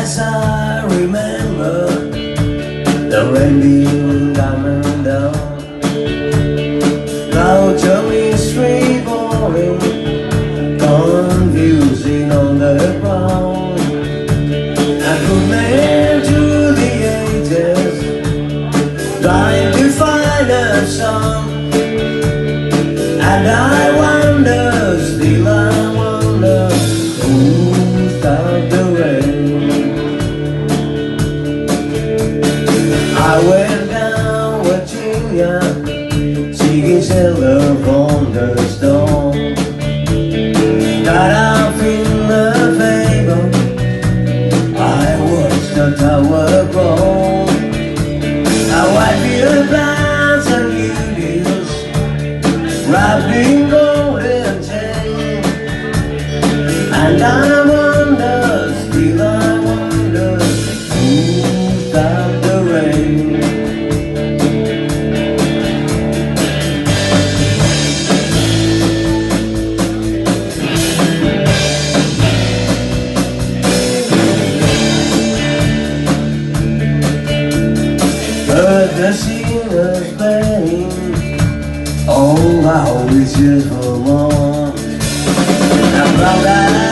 As I remember the rain being coming down, clouds of mystery falling, confusing on the ground. I could man to the ages, trying to find a song, and I wonder, still I wonder, who stopped the rain? I went down Virginia, seeking shelter from the storm. Got up in the fable, I watched the tower grow. Now I feel plants and beauties wrapped in golden chain, and I wonder, still I wonder, who stopped the rain? Heard the singers playing, oh, how wishes for more. I'm proud that